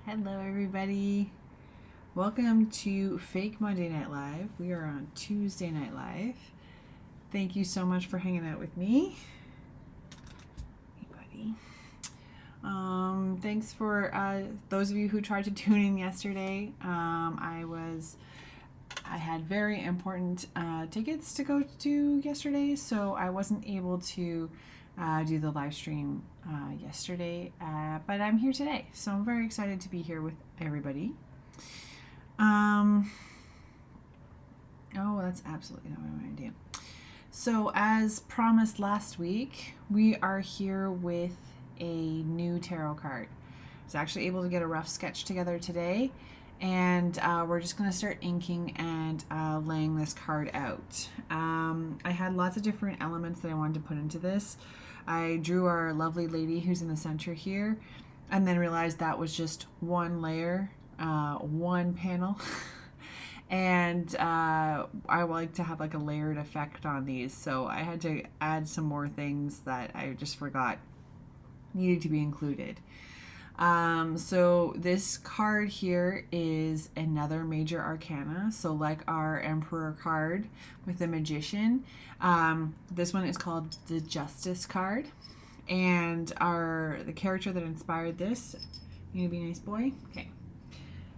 Hello, everybody. Welcome to Fake Monday Night Live. We are on Tuesday Night Live. Thank you so much for hanging out with me. Hey, buddy. Thanks for those of you who tried to tune in yesterday. I had very important tickets to go to yesterday, so I wasn't able to do the live stream yesterday, but I'm here today, so I'm very excited to be here with everybody. Oh, that's absolutely not what I want to do. So, as promised last week, we are here with a new tarot card. I was actually able to get a rough sketch together today, and we're just going to start inking and laying this card out. I had lots of different elements that I wanted to put into this. I drew our lovely lady who's in the center here, and then realized that was just one layer, one panel. And I like to have like a layered effect on these, so I had to add some more things that I just forgot needed to be included. So this card here is another major arcana. So like our Emperor card with the Magician, this one is called the Justice card. And the character that inspired this, you gonna be a nice boy? Okay.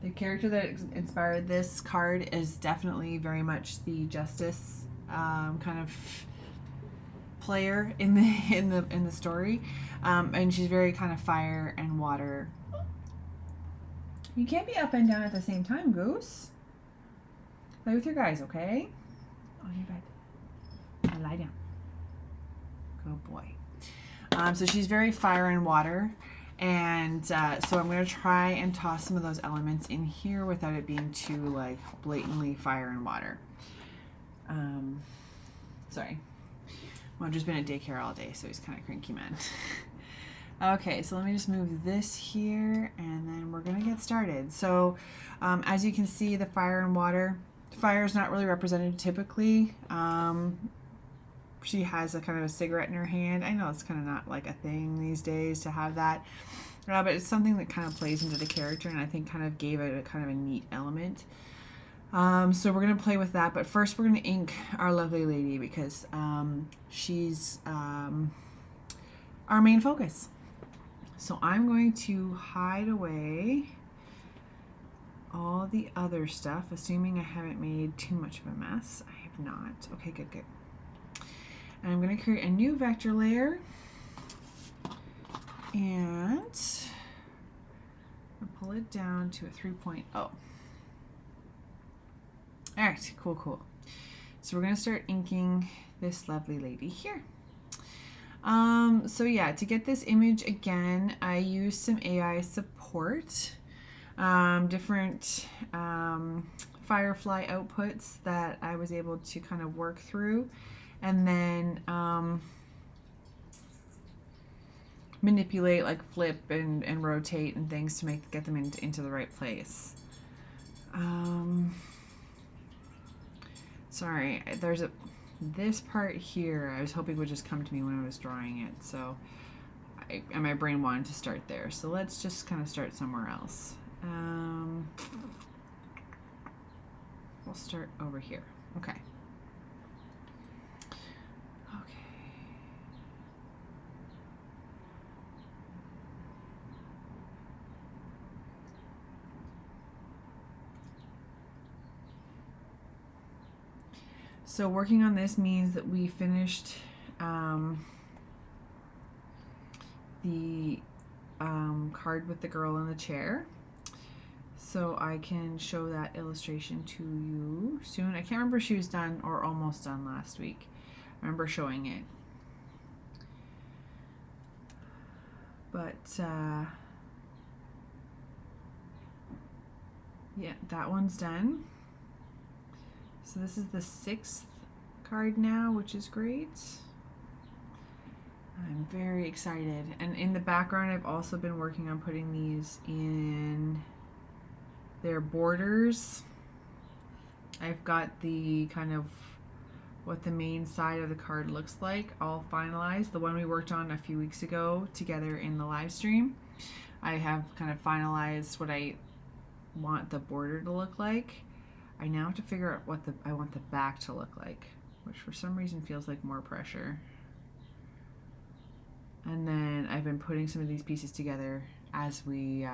The character that inspired this card is definitely very much the Justice kind of player in the story, and she's very kind of fire and water. You can't be up and down at the same time, Goose. Play with your guys, okay? On your bed. And lie down. Good boy. So she's very fire and water, and so I'm going to try and toss some of those elements in here without it being too like blatantly fire and water. Sorry. Well, I've just been at daycare all day, so he's kind of cranky, man. Okay, so let me just move this here, and then we're going to get started. So, as you can see, the fire and water. Fire is not really represented typically. She has a kind of a cigarette in her hand. I know it's kind of not like a thing these days to have that, but it's something that kind of plays into the character, and I think kind of gave it a kind of a neat element. So we're going to play with that, but first we're going to ink our lovely lady because she's our main focus. So I'm going to hide away all the other stuff, assuming I haven't made too much of a mess. I have not. Okay, good. And I'm going to create a new vector layer, and I'll pull it down to a 3.0. All right, cool. So we're going to start inking this lovely lady here. So yeah, to get this image again, I used some AI support, different Firefly outputs that I was able to kind of work through, and then manipulate, like flip and rotate and things to get them into the right place. Sorry, there's this part here I was hoping would just come to me when I was drawing it, so and my brain wanted to start there, so let's just kind of start somewhere else. We'll start over here. Okay. So working on this means that we finished the card with the girl in the chair. So I can show that illustration to you soon. I can't remember if she was done or almost done last week. I remember showing it. But yeah, that one's done. So this is the 6th card now, which is great. I'm very excited. And in the background, I've also been working on putting these in their borders. I've got the kind of what the main side of the card looks like all finalized. The one we worked on a few weeks ago together in the live stream. I have kind of finalized what I want the border to look like. I now have to figure out what I want the back to look like, which for some reason feels like more pressure. And then I've been putting some of these pieces together as we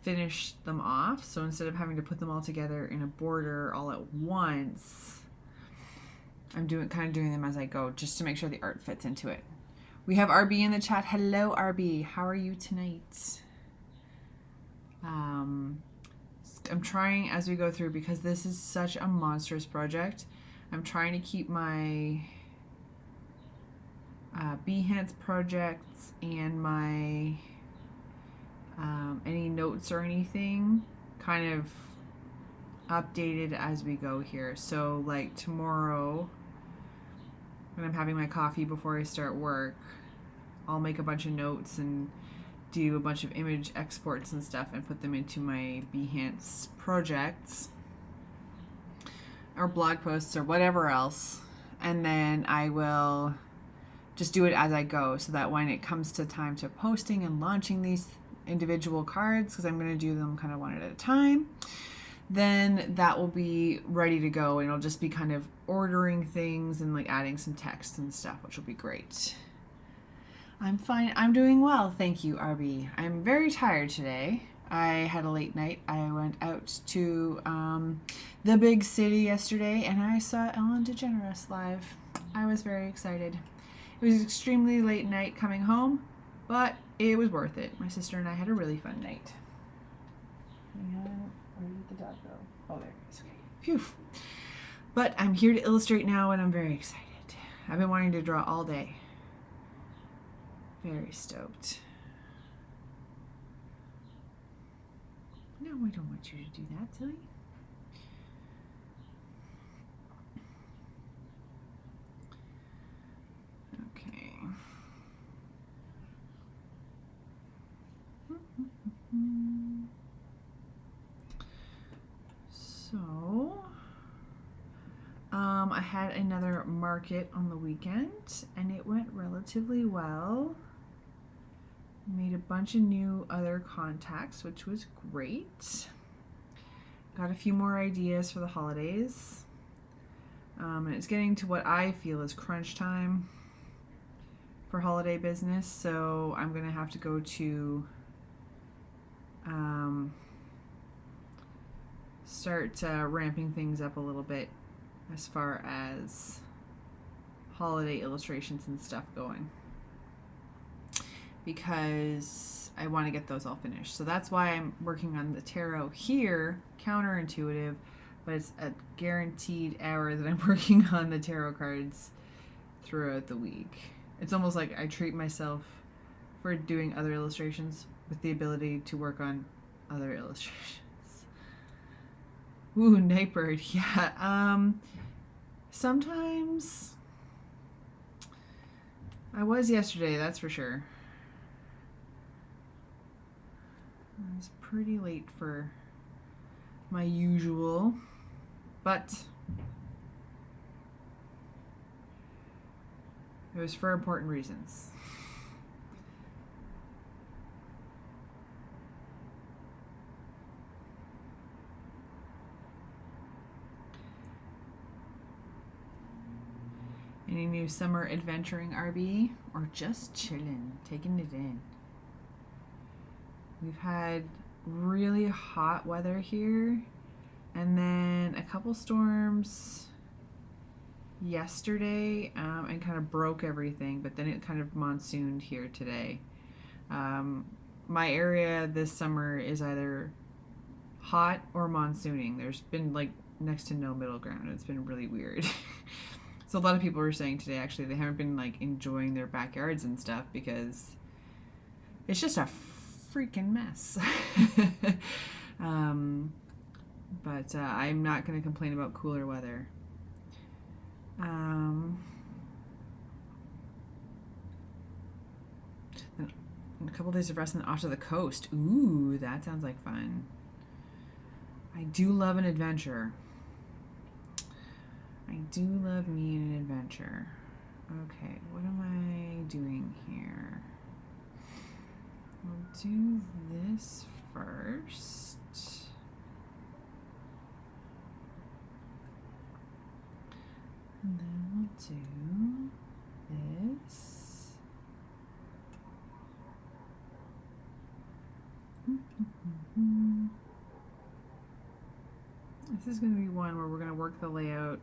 finish them off. So instead of having to put them all together in a border all at once, I'm kind of doing them as I go, just to make sure the art fits into it. We have RB in the chat. Hello, RB. How are you tonight? I'm trying as we go through, because this is such a monstrous project. I'm trying to keep my Behance projects and my any notes or anything kind of updated as we go here. So like tomorrow, when I'm having my coffee before I start work, I'll make a bunch of notes and do a bunch of image exports and stuff and put them into my Behance projects or blog posts or whatever else. And then I will just do it as I go, so that when it comes to time to posting and launching these individual cards, because I'm going to do them kind of one at a time, then that will be ready to go, and it'll just be kind of ordering things and like adding some text and stuff, which will be great. I'm fine. I'm doing well. Thank you, RB. I'm very tired today. I had a late night. I went out to the big city yesterday and I saw Ellen DeGeneres live. I was very excited. It was an extremely late night coming home, but it was worth it. My sister and I had a really fun night. Where did the dog go? Oh, there it is. Okay. Phew. But I'm here to illustrate now and I'm very excited. I've been wanting to draw all day. Very stoked. No, I don't want you to do that, silly. Okay. So, I had another market on the weekend and it went relatively well. Made a bunch of new other contacts, which was great. Got a few more ideas for the holidays. And it's getting to what I feel is crunch time for holiday business, so I'm gonna have to go to start ramping things up a little bit as far as holiday illustrations and stuff going, because I want to get those all finished. So that's why I'm working on the tarot here, counterintuitive, but it's a guaranteed hour that I'm working on the tarot cards throughout the week. It's almost like I treat myself for doing other illustrations with the ability to work on other illustrations. Ooh, Nightbird, yeah. Sometimes I was yesterday, that's for sure. I was pretty late for my usual, but it was for important reasons. Any new summer adventuring, RB? Or just chilling, taking it in? We've had really hot weather here, and then a couple storms yesterday and kind of broke everything, but then it kind of monsooned here today. My area this summer is either hot or monsooning. There's been like next to no middle ground. It's been really weird. So a lot of people were saying today actually they haven't been like enjoying their backyards and stuff because it's just a freaking mess. But I'm not going to complain about cooler weather. A couple days of rest and off to the coast. Ooh, that sounds like fun. I do love an adventure. I do love me an adventure. Okay, what am I doing here? do this first. And then we'll do this. This is going to be one where we're going to work the layout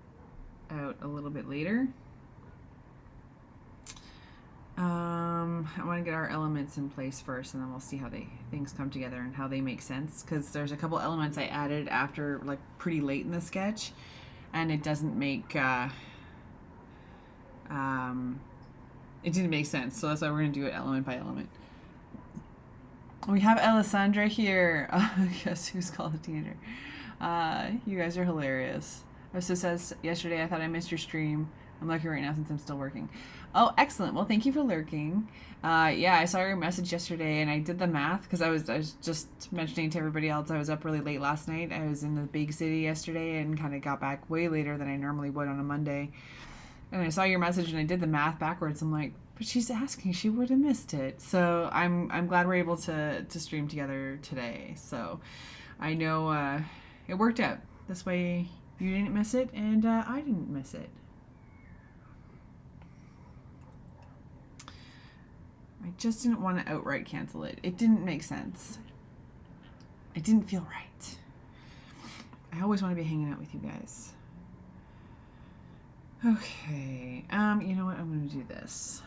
out a little bit later. I want to get our elements in place first, and then we'll see how things come together and how they make sense, because there's a couple elements I added after, like, pretty late in the sketch, and it doesn't make it didn't make sense, so that's why we're going to do it element by element. We have Alessandra here. Guess who's called a teenager? You guys are hilarious. Also says, yesterday I thought I missed your stream. I'm lucky right now since I'm still working. Oh, excellent. Well, thank you for lurking. Yeah, I saw your message yesterday, and I did the math, because I was just mentioning to everybody else I was up really late last night. I was in the big city yesterday and kind of got back way later than I normally would on a Monday. And I saw your message, and I did the math backwards. I'm like, but she's asking, she would have missed it. So I'm glad we're able to stream together today. So I know it worked out. This way you didn't miss it, and I didn't miss it. I just didn't want to outright cancel it. It didn't make sense. It didn't feel right. I always want to be hanging out with you guys. Okay, you know what? I'm going to do this.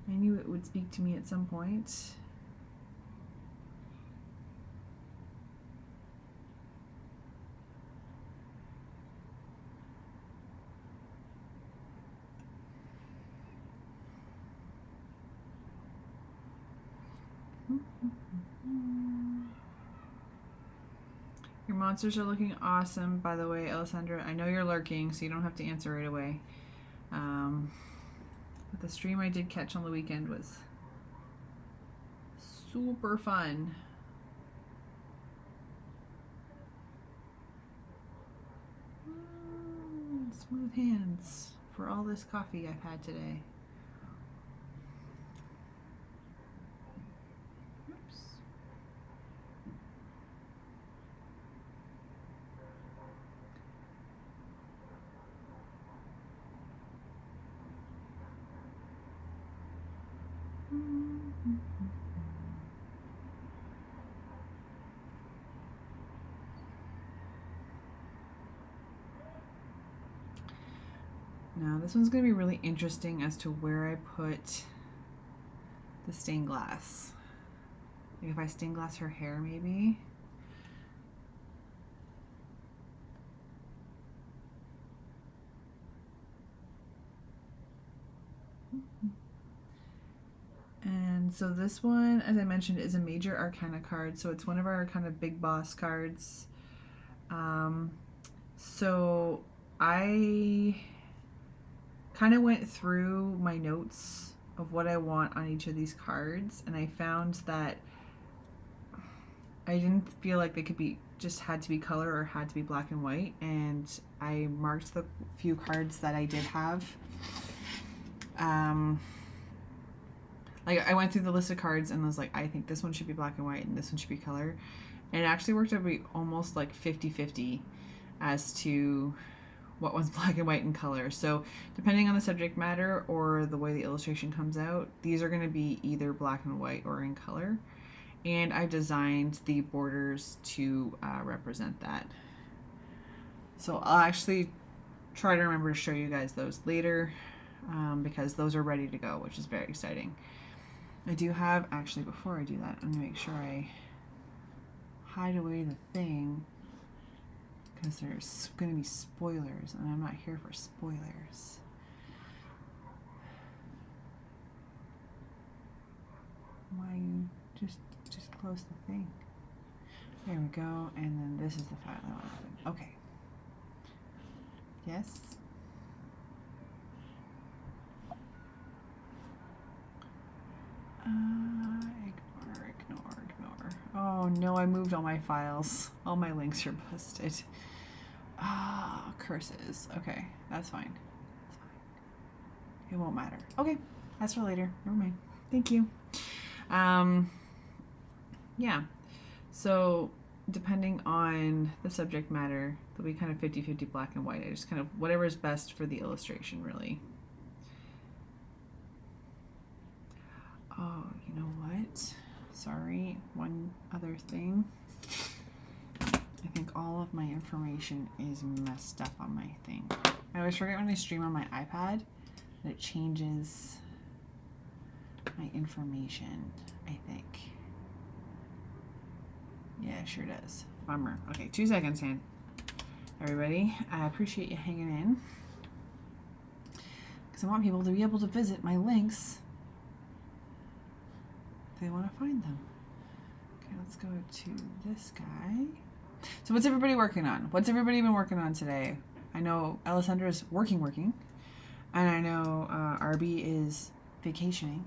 I knew it would speak to me at some point. Your monsters are looking awesome, by the way, Alessandra. I know you're lurking, so you don't have to answer right away. But the stream I did catch on the weekend was super fun. Smooth hands for all this coffee I've had today. Now this one's going to be really interesting as to where I put the stained glass. Like if I stained glass her hair, maybe. And so this one, as I mentioned, is a major arcana card. So it's one of our kind of big boss cards. So I kind of went through my notes of what I want on each of these cards, and I found that I didn't feel like they could be just had to be color or had to be black and white, and I marked the few cards that I did have. Like I went through the list of cards and was like, I think this one should be black and white and this one should be color, and it actually worked out to be almost like 50-50 as to what one's black and white in color. So depending on the subject matter or the way the illustration comes out, these are going to be either black and white or in color. And I designed the borders to represent that. So I'll actually try to remember to show you guys those later because those are ready to go, which is very exciting. I do have, actually before I do that, I'm going to make sure I hide away the thing, because there's going to be spoilers, and I'm not here for spoilers. Why you just close the thing? There we go, and then this is the file I want to open. Okay. Yes? Ignore. Oh no, I moved all my files. All my links are busted. Ah, curses. Okay, that's fine. That's fine. It won't matter. Okay, that's for later. Never mind. Thank you. Yeah. So depending on the subject matter, there'll be kind of 50-50 black and white. I just kind of whatever is best for the illustration, really. Oh, you know what? Sorry, one other thing. I think all of my information is messed up on my thing. I always forget when I stream on my iPad that it changes my information, I think. Yeah, it sure does. Bummer. Okay, 2 seconds, Han. Everybody, I appreciate you hanging in. Because I want people to be able to visit my links if they want to find them. Okay, let's go to this guy. So what's everybody working on? What's everybody been working on today? I know Alessandra's working. And I know RB is vacationing.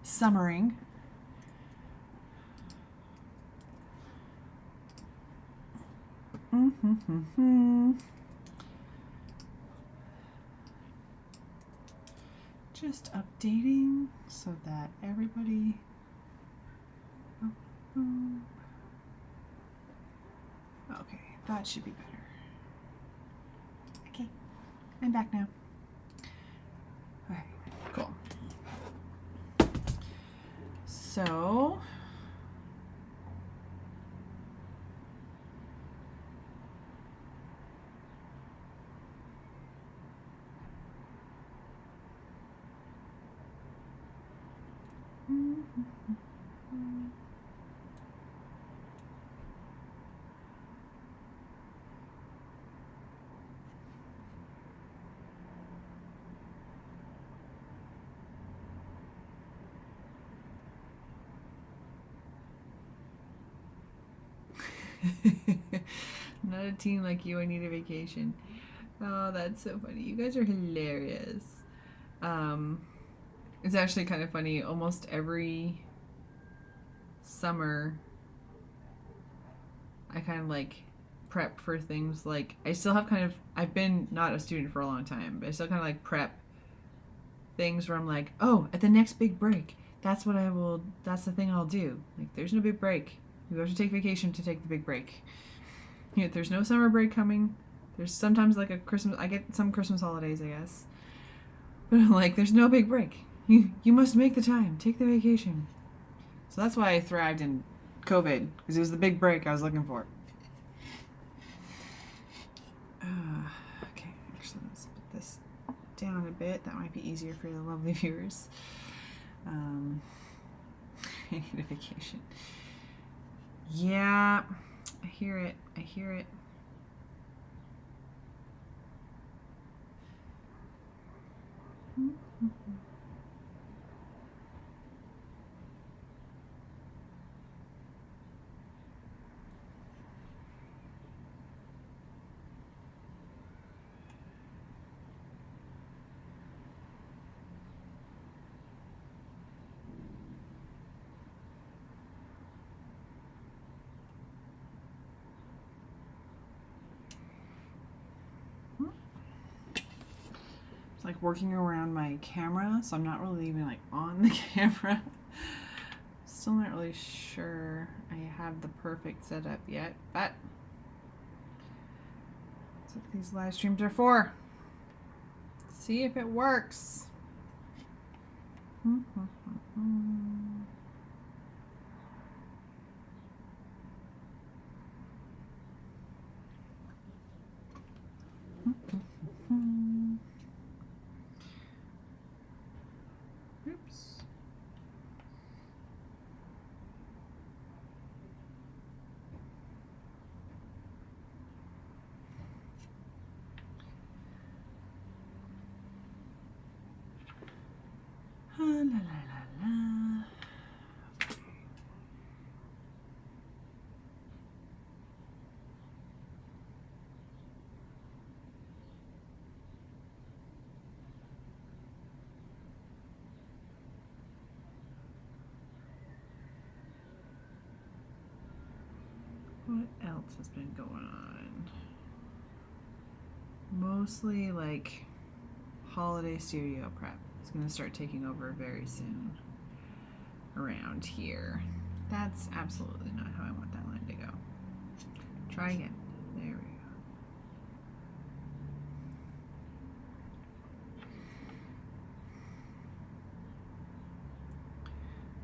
Summering. Just updating so that everybody. Okay, that should be better. Okay, I'm back now. Okay, cool. So, not a teen like you, I need a vacation. Oh, that's so funny. You guys are hilarious. It's actually kind of funny. Almost every summer, I kind of like prep for things like, I still have kind of, I've been not a student for a long time, but I still kind of like prep things where I'm like, oh, at the next big break, that's the thing I'll do. Like, there's no big break. You have to take vacation to take the big break. You know, there's no summer break coming. There's sometimes like a Christmas, I get some Christmas holidays, I guess. But I'm like, there's no big break. You must make the time. Take the vacation. So that's why I thrived in COVID, because it was the big break I was looking for. Okay, actually, let's put this down a bit. That might be easier for the lovely viewers. I need a vacation. Yeah, I hear it. I hear it. Like working around my camera, so I'm not really even like on the camera. Still not really sure I have the perfect setup yet, but that's what these live streams are for. See if it works. Oops. La la la la. What else has been going on? Mostly like holiday studio prep. It's going to start taking over very soon. around here. That's absolutely not how I want that line to go. Try again. There we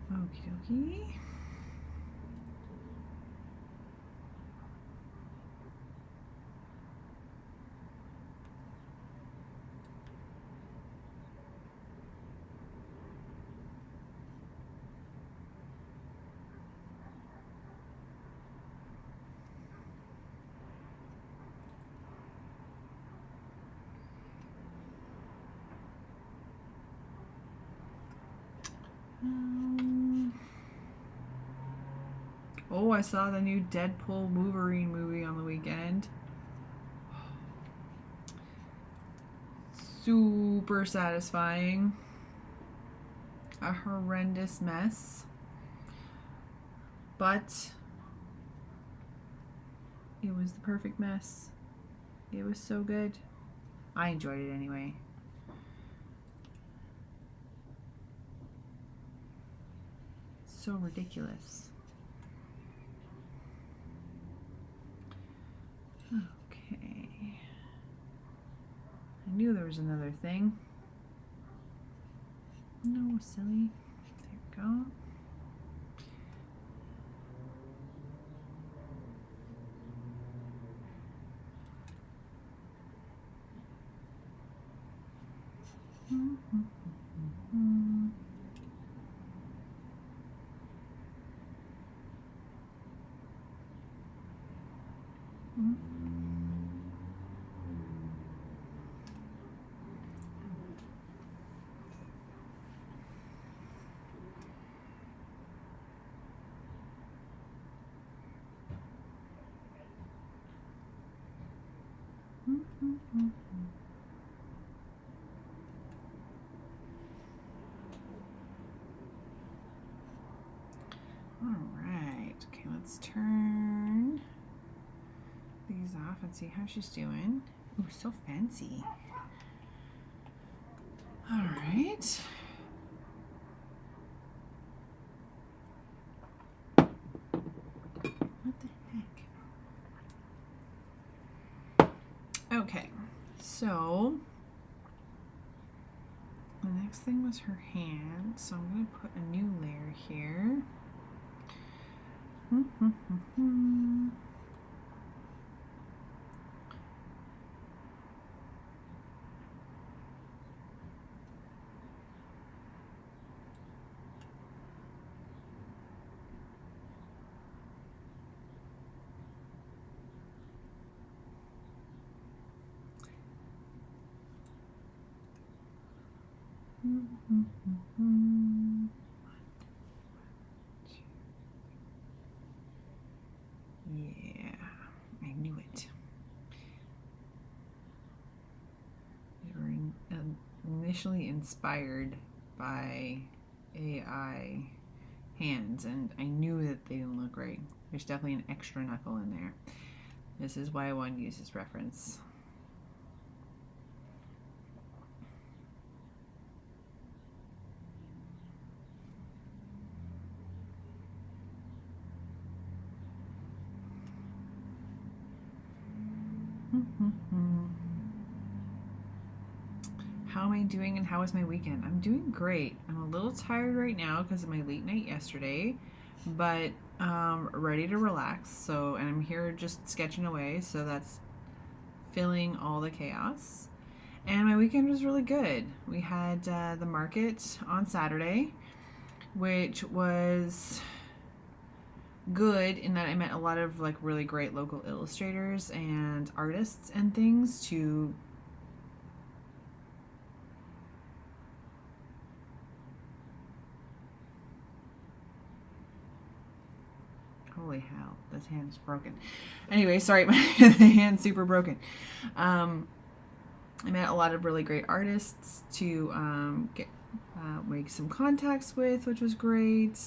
go. Okie dokie. Oh, I saw the new Deadpool Wolverine movie on the weekend. Super satisfying. A horrendous mess. But it was the perfect mess. It was so good. I enjoyed it anyway. So ridiculous. Okay. I knew there was another thing. No, silly. There we go. All right, okay, let's turn these off and see how she's doing. Ooh, so fancy. All right. What the heck? Okay, so the next thing was her hand, so I'm going to put a new layer here. Yeah, I knew it. They were initially inspired by AI hands, and I knew that they didn't look right. There's definitely an extra knuckle in there. This is why I wanted to use this reference. How am I doing and how was my weekend? I'm doing great. I'm a little tired right now because of my late night yesterday, but ready to relax. So, and I'm here just sketching away, so that's filling all the chaos. And my weekend was really good. We had the market on Saturday, which was good in that I met a lot of like really great local illustrators and artists and things to holy hell, this hand's broken. Anyway, sorry, the hand's super broken. I met a lot of really great artists to make some contacts with, which was great.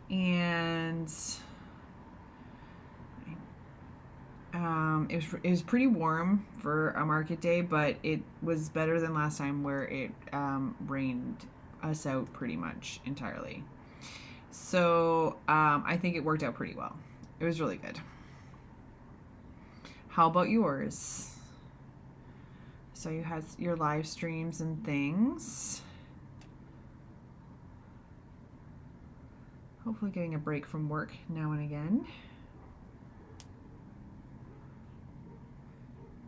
And it was pretty warm for a market day, but it was better than last time where it rained us out pretty much entirely. So I think it worked out pretty well. It was really good. How about yours? So you had your live streams and things. Hopefully getting a break from work now and again.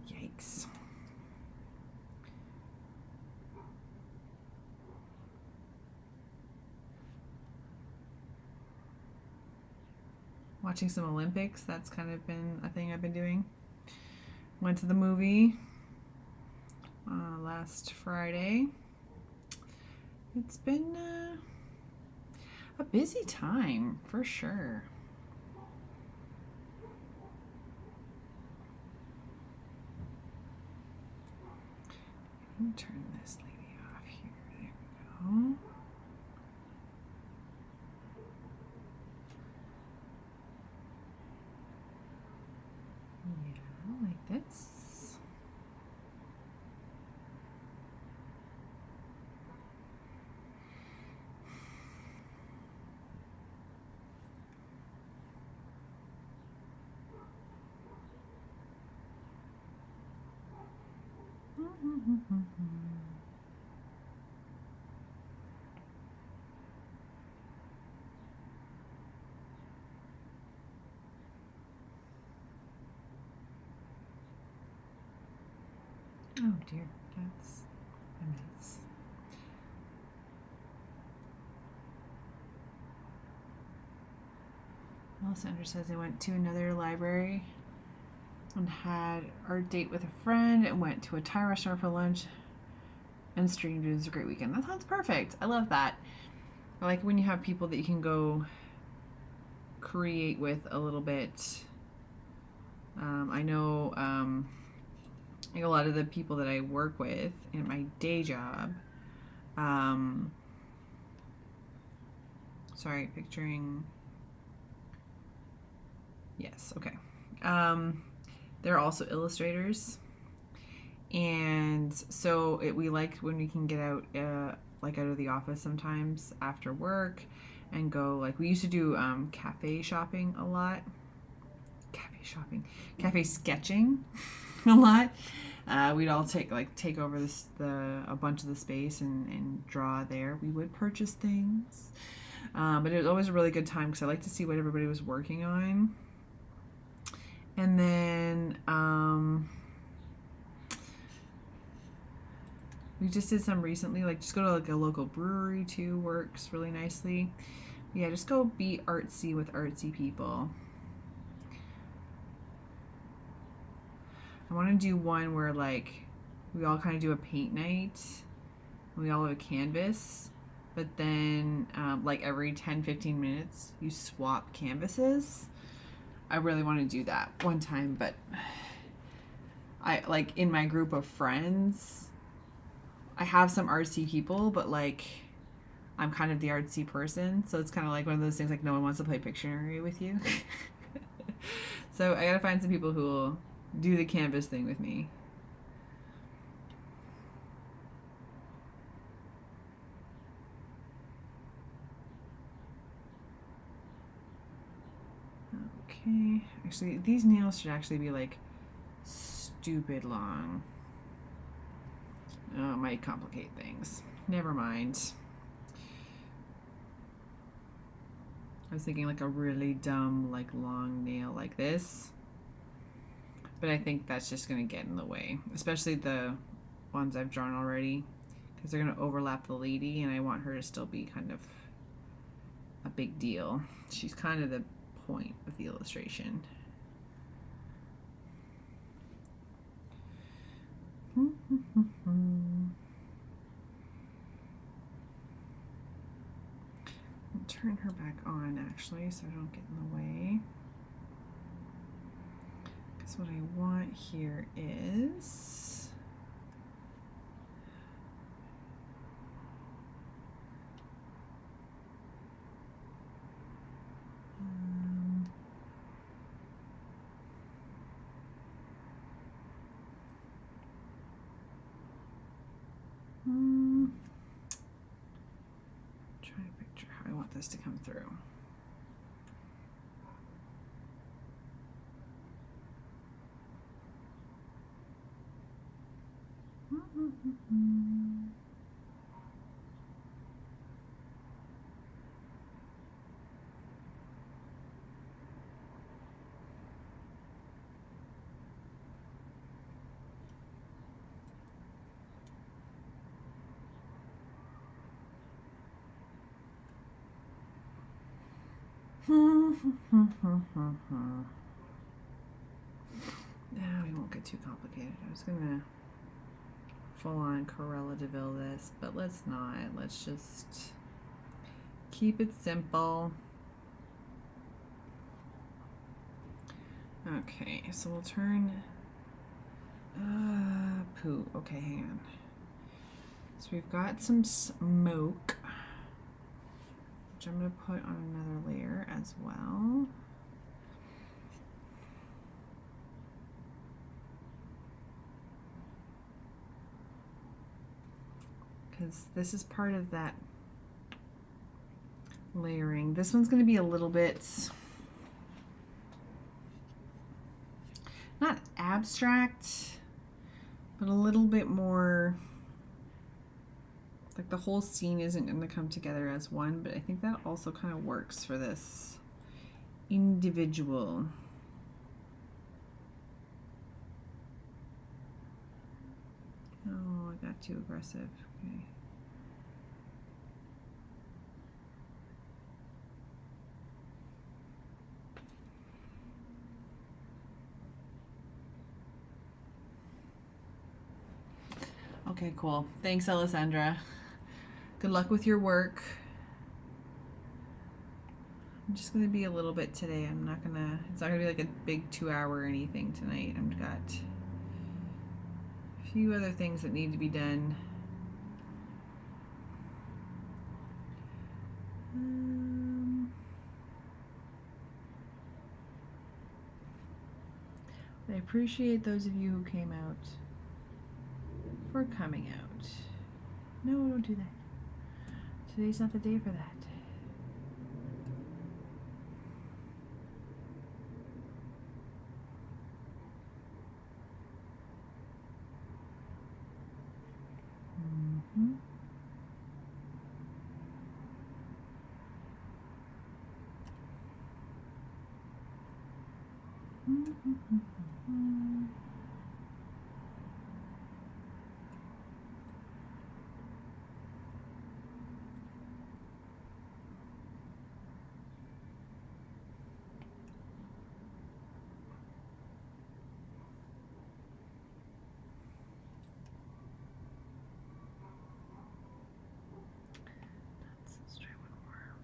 Yikes. Watching some Olympics, that's kind of been a thing I've been doing. Went to the movie last Friday. It's been a busy time for sure. Let me turn this lady off here. There we go. Yeah, like this. Oh dear, that's a mess. Alessandra says they went to another library and had art date with a friend and went to a Thai restaurant for lunch and streamed. It was a great weekend. That sounds perfect. I love that. I like when you have people that you can go create with a little bit. I know like a lot of the people that I work with in my day job. Sorry, picturing. Yes, okay. They're also illustrators, and so we like when we can get out, like out of the office sometimes after work, and go like we used to do cafe shopping a lot. Cafe sketching a lot. We'd all take over a bunch of the space and draw there. We would purchase things, but it was always a really good time because I like to see what everybody was working on. And then we just did some recently, like just go to like a local brewery too, works really nicely. Yeah, just go be artsy with artsy people. I want to do one where like we all kind of do a paint night. We all have a canvas, but then like every 10-15 minutes you swap canvases. I really want to do that one time, but I like in my group of friends, I have some artsy people, but like I'm kind of the artsy person, so it's kind of like one of those things like no one wants to play Pictionary with you. So I gotta find some people who will do the canvas thing with me. Okay, actually these nails should actually be like stupid long. Oh, it might complicate things. Never mind. I was thinking like a really dumb, like long nail like this. But I think that's just going to get in the way, especially the ones I've drawn already, because they're going to overlap the lady, and I want her to still be kind of a big deal. She's kind of the point of the illustration. I'll turn her back on actually so I don't get in the way. Because what I want here is trying to picture how I want this to come through. We won't get too complicated. I was gonna full on Corella DeVille this, but let's not. Let's just keep it simple. Okay, so we'll turn poo. Okay, hang on. So we've got some smoke, which I'm going to put on another layer as well. Because this is part of that layering. This one's going to be a little bit, not abstract, but a little bit more, like the whole scene isn't going to come together as one, but I think that also kind of works for this individual. Oh, I got too aggressive. Okay. Okay, cool. Thanks, Alessandra. Good luck with your work. I'm just gonna be a little bit today. It's not gonna be like a big 2-hour or anything tonight. I've got a few other things that need to be done. I appreciate those of you who came out for coming out. No, don't do that. Today's not the day for that. Let's try one more.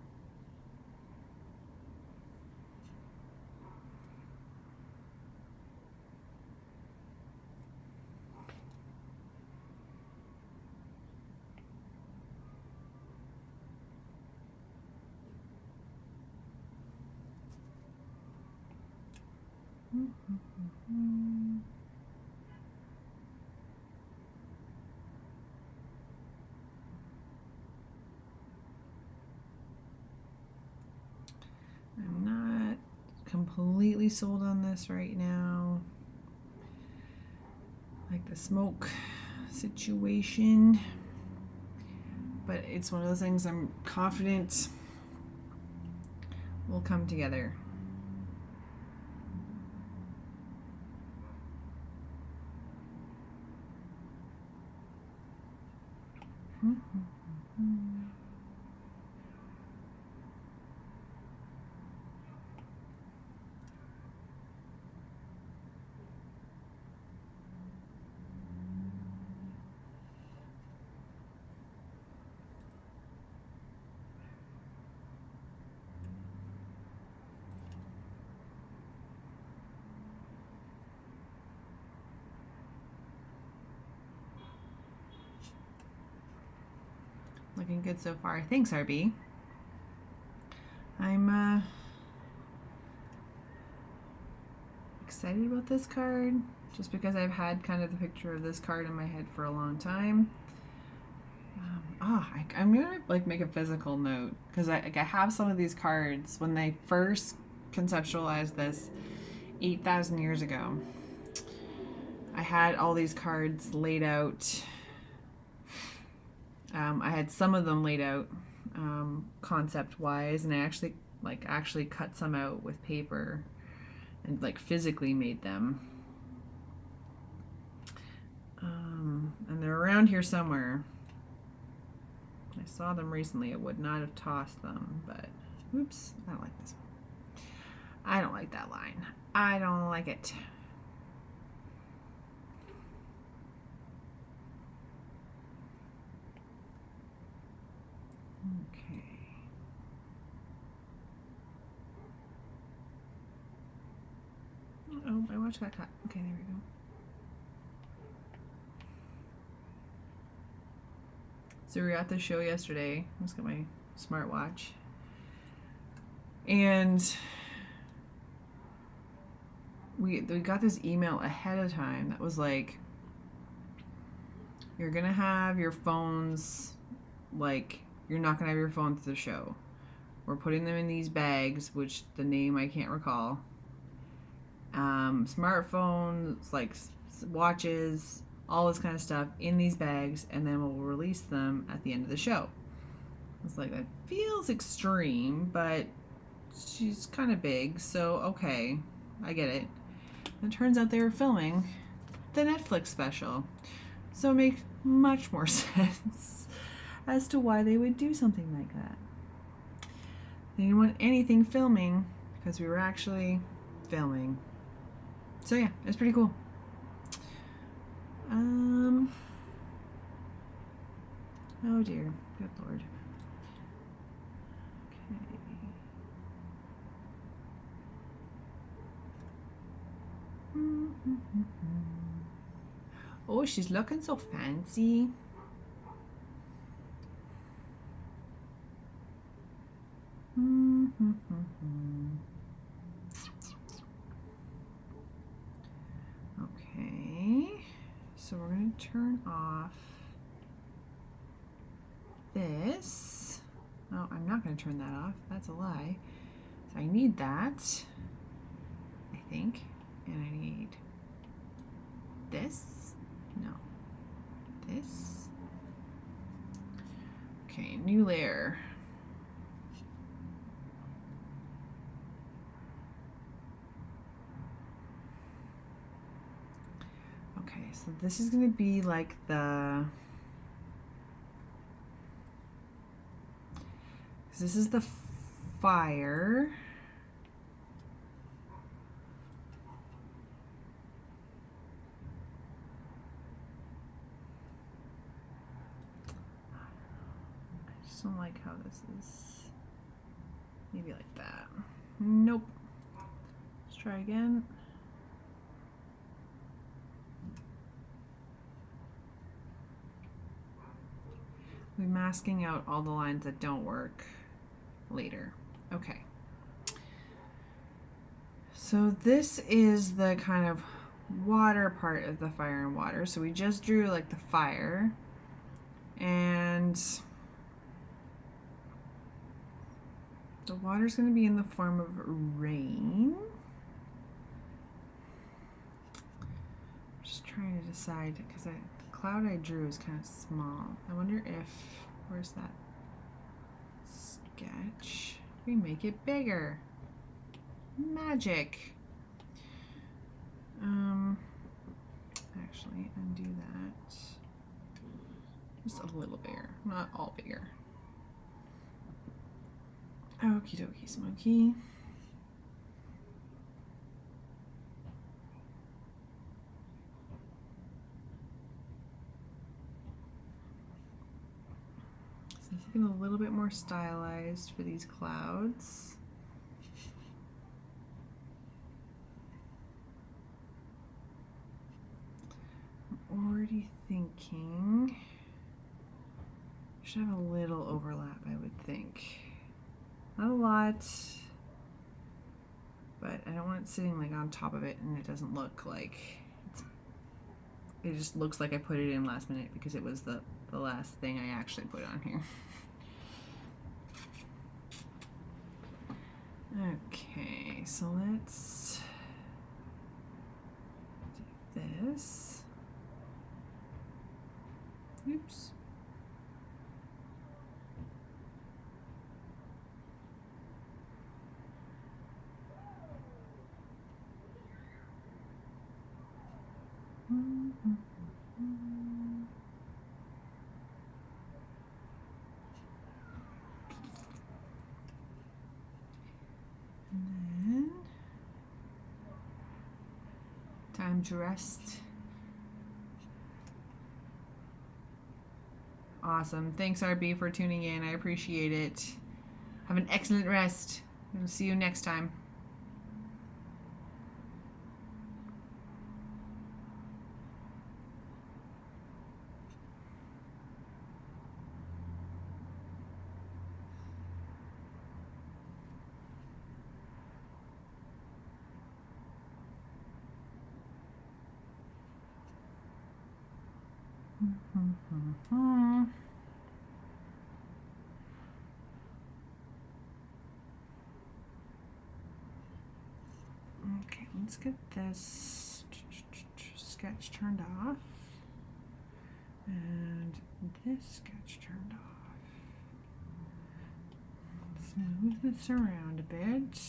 I'm not completely sold on this right now. Like the smoke situation, but it's one of those things I'm confident will come together. Looking good so far. Thanks, RB. I'm excited about this card just because I've had kind of the picture of this card in my head for a long time. I'm gonna like make a physical note because I have some of these cards when they first conceptualized this 8,000 years ago. I had all these cards laid out. I had some of them laid out concept wise, and I actually cut some out with paper and like physically made them. And they're around here somewhere. I saw them recently. I would not have tossed them, but oops, I don't like this one. I don't like that line. I don't like it. Okay. Oh, I watched that cut. Okay, there we go. So we were at the show yesterday. I just got my smartwatch. And we got this email ahead of time that was like, you're going to have your phones, like, you're not going to have your phone through the show. We're putting them in these bags, which the name I can't recall. Smartphones, like watches, all this kind of stuff in these bags, and then we'll release them at the end of the show. It's like, that feels extreme, but she's kind of big, so okay, I get it. And it turns out they were filming the Netflix special, so it makes much more sense as to why they would do something like that. They didn't want anything filming because we were actually filming. So yeah, it's pretty cool. Oh dear, good lord. Okay. Oh, she's looking so fancy. Okay, so we're going to turn off this. Oh, I'm not going to turn that off. That's a lie. So I need that, I think. And I need this. No. This. Okay, new layer. Okay, so this is going to be like this is the fire. I just don't like how this is. Maybe like that. Nope. Let's try again. We're masking out all the lines that don't work later. Okay. So this is the kind of water part of the fire and water. So we just drew like the fire, and the water's going to be in the form of rain. I'm just trying to decide because the cloud I drew is kind of small. I wonder if, where's that sketch? We make it bigger. Magic. Actually, undo that. Just a little bigger, not all bigger. Okie dokie, Smokey. So I'm a little bit more stylized for these clouds. Already thinking should have a little overlap, I would think. Not a lot, but I don't want it sitting like on top of it and it doesn't look like it just looks like I put it in last minute because it was the the last thing I actually put on here. Okay, so let's do this. Oops. And then time to rest. Awesome. Thanks, RB, for tuning in. I appreciate it. Have an excellent rest. We'll see you next time. Okay, let's get this sketch turned off and this sketch turned off. Let's move this around a bit.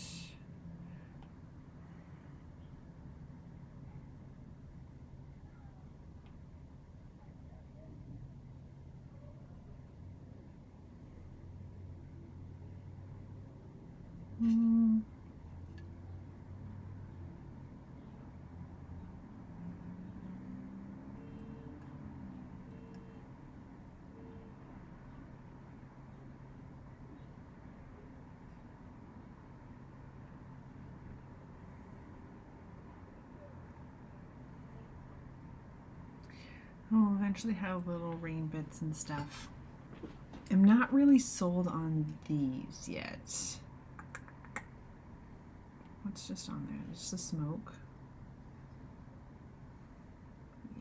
I'll eventually have little rain bits and stuff. I'm not really sold on these yet. What's just on there? Just the smoke.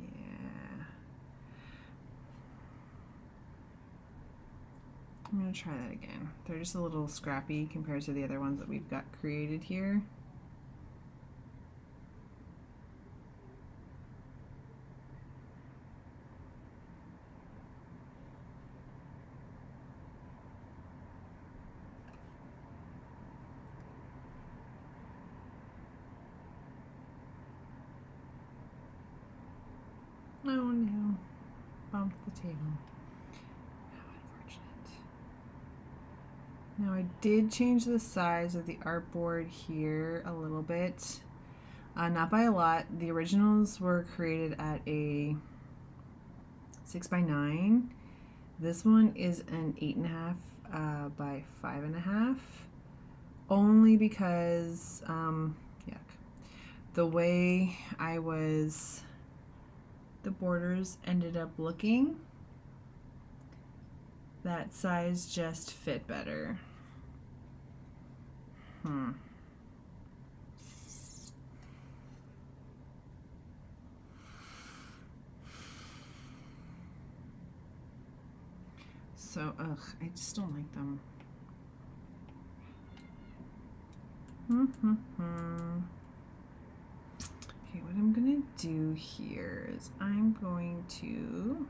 Yeah. I'm gonna try that again. They're just a little scrappy compared to the other ones that we've got created here. Oh no, bumped the table. How unfortunate. Now I did change the size of the artboard here a little bit. Not by a lot. The originals were created at a 6x9. This one is an 8.5 by 5.5. Only because, yuck, the way the borders ended up looking, that size just fit better. So, I just don't like them. Okay, what I'm gonna do here is I'm going to,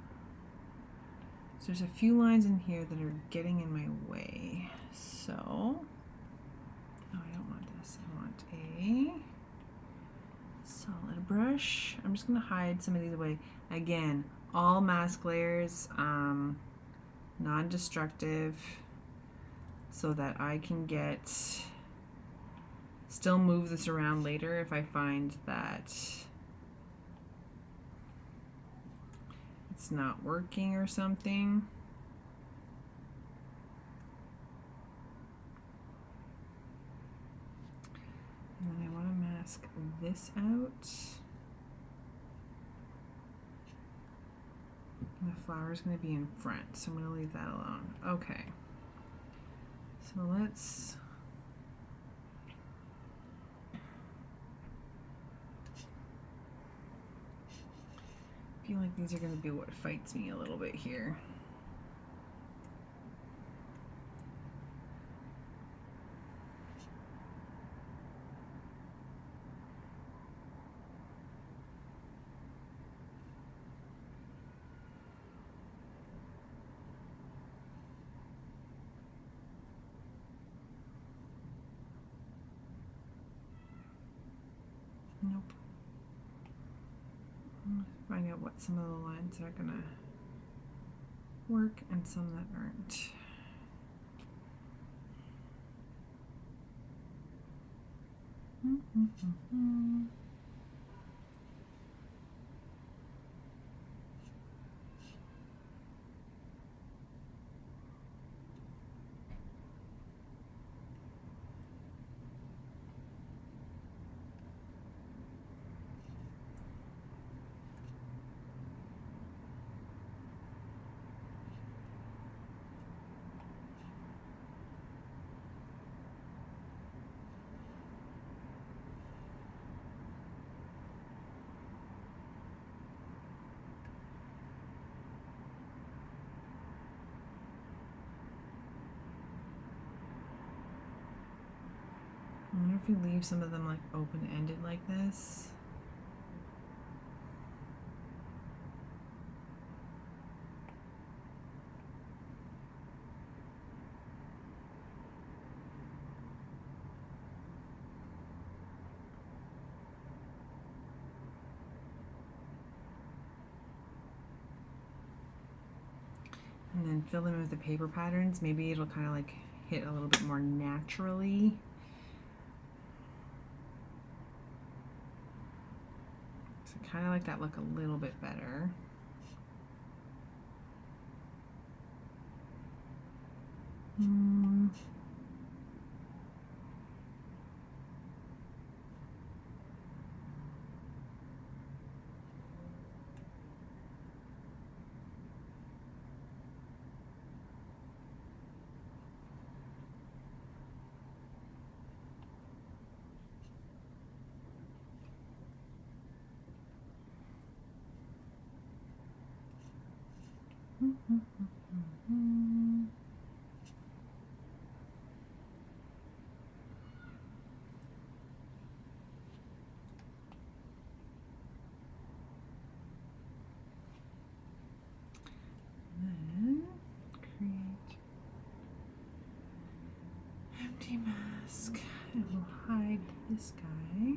so there's a few lines in here that are getting in my way. So, oh, I don't want this. I want a solid brush. I'm just gonna hide some of these away. Again, all mask layers, non-destructive, so that I can still move this around later if I find that it's not working or something. And then I want to mask this out. And the flower is going to be in front, so I'm going to leave that alone. Okay. So let's feel like these are going to be what fights me a little bit here. Nope. Find out what some of the lines are gonna work and some that aren't. I wonder if we leave some of them like open-ended like this. And then fill them with the paper patterns. Maybe it'll kind of like hit a little bit more naturally. So kind of like that look a little bit better. Then create empty mask and we'll hide this guy.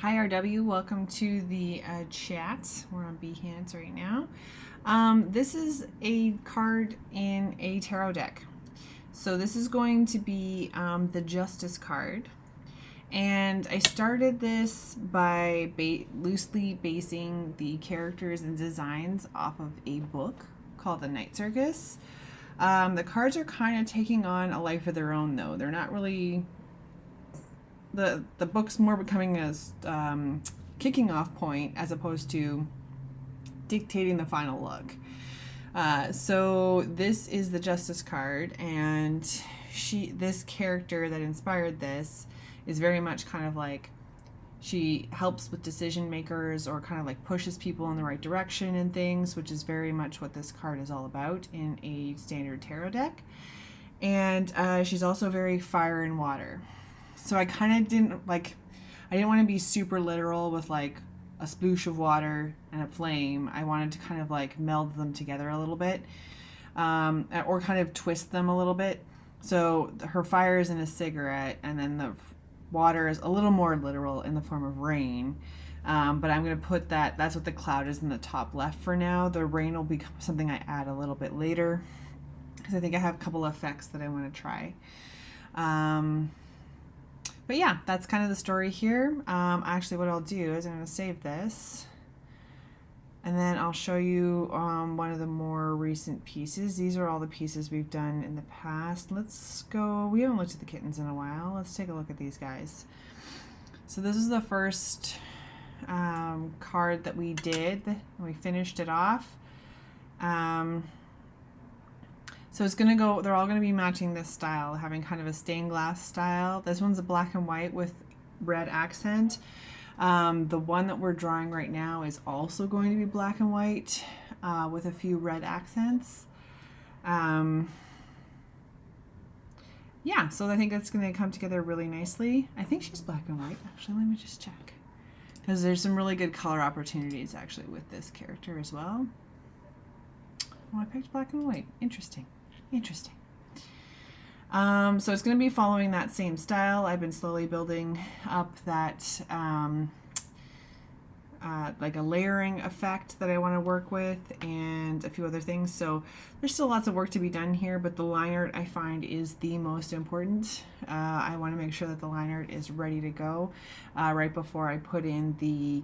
Hi RW, welcome to the chat. We're on Behance right now. This is a card in a tarot deck. So this is going to be the Justice card. And I started this by loosely basing the characters and designs off of a book called The Night Circus. The cards are kind of taking on a life of their own though. They're not really... The book's more becoming a kicking off point as opposed to dictating the final look. So this is the Justice card, and this character that inspired this is very much kind of like she helps with decision makers or kind of like pushes people in the right direction and things, which is very much what this card is all about in a standard tarot deck. And she's also very fire and water. So I kind of didn't want to be super literal with like a sploosh of water and a flame. I wanted to kind of like meld them together a little bit, or kind of twist them a little bit. So her fire is in a cigarette, and then the water is a little more literal in the form of rain. But I'm going to put that's what the cloud is in the top left for now. The rain will be something I add a little bit later, because I think I have a couple of effects that I want to try. But yeah, that's kind of the story here. Actually, what I'll do is I'm going to save this, and then I'll show you one of the more recent pieces. These are all the pieces we've done in the past. Let's go. We haven't looked at the kittens in a while. Let's take a look at these guys. So this is the first card that we did. We finished it off. So it's gonna go, they're all gonna be matching this style, having kind of a stained glass style. This one's a black and white with red accent. The one that we're drawing right now is also going to be black and white with a few red accents. Yeah, so I think that's going to come together really nicely. I think she's black and white. Actually, let me just check. Because there's some really good color opportunities actually with this character as well. Oh, I picked black and white. Interesting. Interesting. So it's going to be following that same style. I've been slowly building up that like a layering effect that I want to work with and a few other things. So there's still lots of work to be done here, but the line art I find is the most important. I want to make sure that the line art is ready to go right before I put in the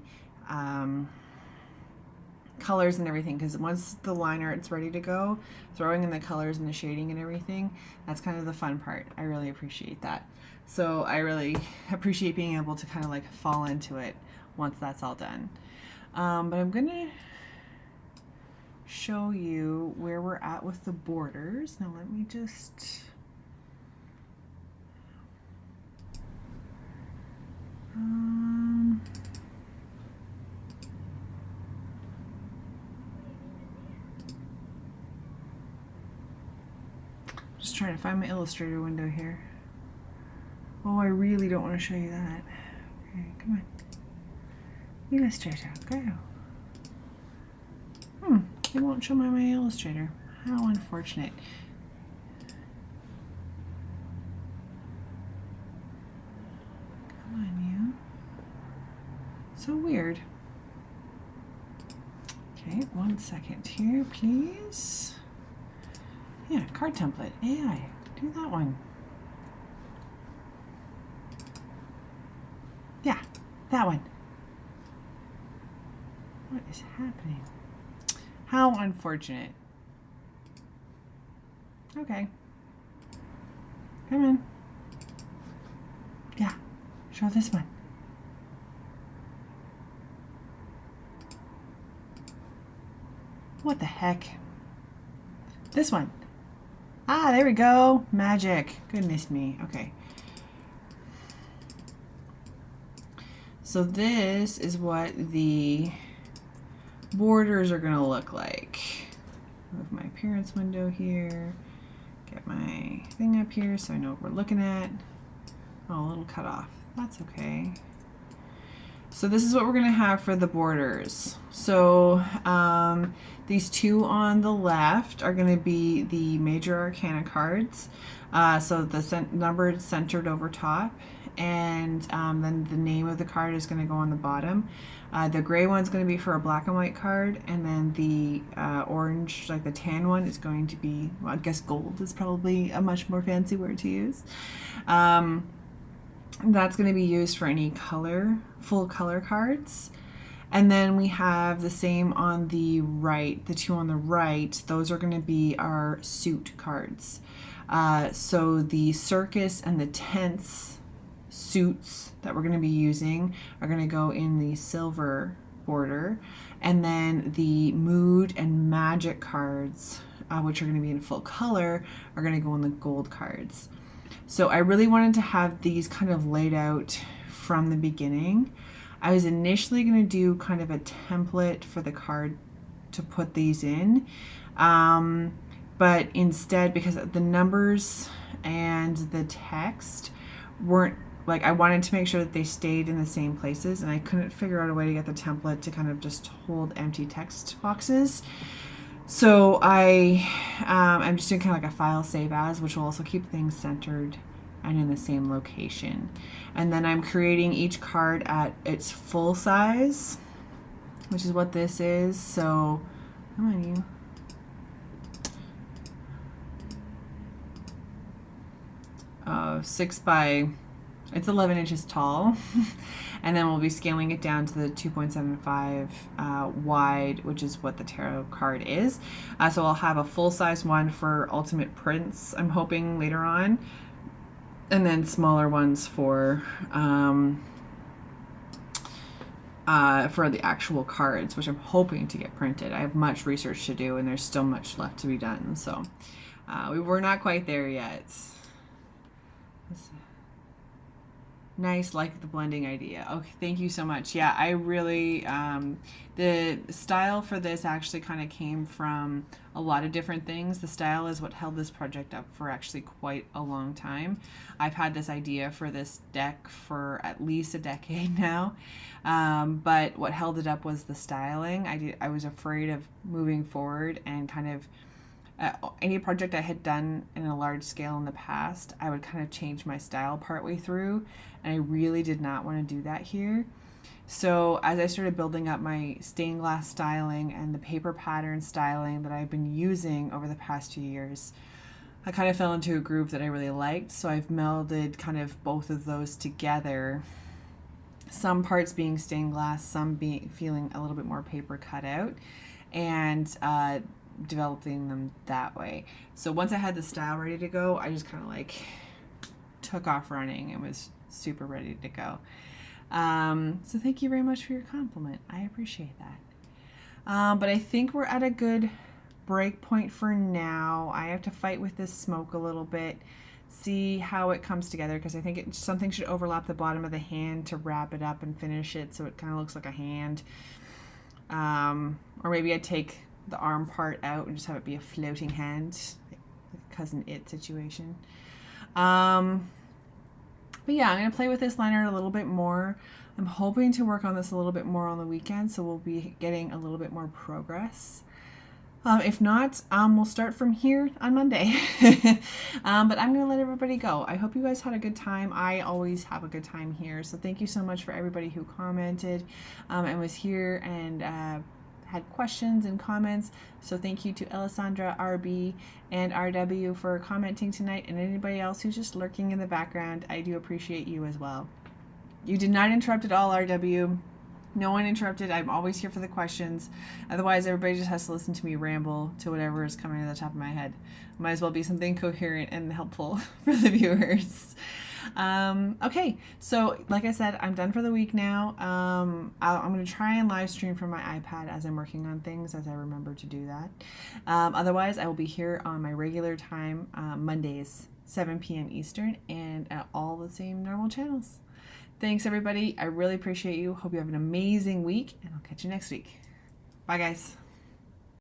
colors and everything, because once the line art's ready to go, throwing in the colors and the shading and everything, that's kind of the fun part. I really appreciate that. So I really appreciate being able to kind of like fall into it once that's all done. But I'm gonna show you where we're at with the borders. Now let me just just trying to find my Illustrator window here. Oh, I really don't want to show you that. Okay, come on. Illustrator, go. It won't show my Illustrator. How unfortunate. Come on, you. So weird. Okay, 1 second here, please. Yeah, card template. AI, do that one. Yeah, that one. What is happening? How unfortunate. Okay. Come on. Yeah, show this one. What the heck? This one. Ah, there we go. Magic. Goodness me. Okay. So this is what the borders are going to look like. Move my appearance window here. Get my thing up here so I know what we're looking at. Oh, a little cut off. That's okay. So this is what we're going to have for the borders. So these two on the left are going to be the major arcana cards. So the numbered centered over top, and then the name of the card is going to go on the bottom. The gray one's going to be for a black and white card, and then the orange, like the tan one, is going to be, well, I guess gold is probably a much more fancy word to use. That's going to be used for any color, full color cards. And then we have the same on the right, the two on the right, those are going to be our suit cards. So the circus and the tents suits that we're going to be using are going to go in the silver border, and then the mood and magic cards, which are going to be in full color, are going to go in the gold cards. So I really wanted to have these kind of laid out from the beginning. I was initially going to do kind of a template for the card to put these in, but instead, because the numbers and the text weren't, like, I wanted to make sure that they stayed in the same places, and I couldn't figure out a way to get the template to kind of just hold empty text boxes. So I'm just doing kind of like a file save as, which will also keep things centered and in the same location. And then I'm creating each card at its full size, which is what this is. So come on, you. It's 11 inches tall. And then we'll be scaling it down to the 2.75 wide, which is what the tarot card is. So I'll have a full-size one for ultimate prints, I'm hoping, later on. And then smaller ones for the actual cards, which I'm hoping to get printed. I have much research to do, and there's still much left to be done. So We were not quite there yet. Nice, like the blending idea. Okay, thank you so much. Yeah, I really, the style for this actually kind of came from a lot of different things. The style is what held this project up for actually quite a long time. I've had this idea for this deck for at least a decade now, but what held it up was the styling. I was afraid of moving forward and kind of any project I had done in a large scale in the past, I would kind of change my style partway through, and I really did not want to do that here. So as I started building up my stained glass styling and the paper pattern styling that I've been using over the past 2 years, I kind of fell into a groove that I really liked. So I've melded kind of both of those together. Some parts being stained glass, some being feeling a little bit more paper cut out, and developing them that way. So once I had the style ready to go, I just kind of like took off running and was super ready to go. So thank you very much for your compliment. I appreciate that. But I think we're at a good break point for now. I have to fight with this smoke a little bit, see how it comes together, because I think something should overlap the bottom of the hand to wrap it up and finish it so it kind of looks like a hand. Or maybe I take the arm part out and just have it be a floating hand, like a Cousin It situation. But yeah, I'm going to play with this liner a little bit more. I'm hoping to work on this a little bit more on the weekend, so we'll be getting a little bit more progress. If not, we'll start from here on Monday. But I'm going to let everybody go. I hope you guys had a good time. I always have a good time here. So thank you so much for everybody who commented and was here and had questions and comments. So thank you to Alessandra, RB, and RW for commenting tonight, and anybody else who's just lurking in the background. I do appreciate you as well. You did not interrupt at all, RW. No one interrupted. I'm always here for the questions. Otherwise, everybody just has to listen to me ramble to whatever is coming to the top of my head. Might as well be something coherent and helpful for the viewers. Okay, so like I said, I'm done for the week now. I'm going to try and live stream from my iPad as I'm working on things, as I remember to do that. Otherwise, I will be here on my regular time, Mondays, 7 p.m. Eastern, and at all the same normal channels. Thanks, everybody. I really appreciate you. Hope you have an amazing week, and I'll catch you next week. Bye, guys.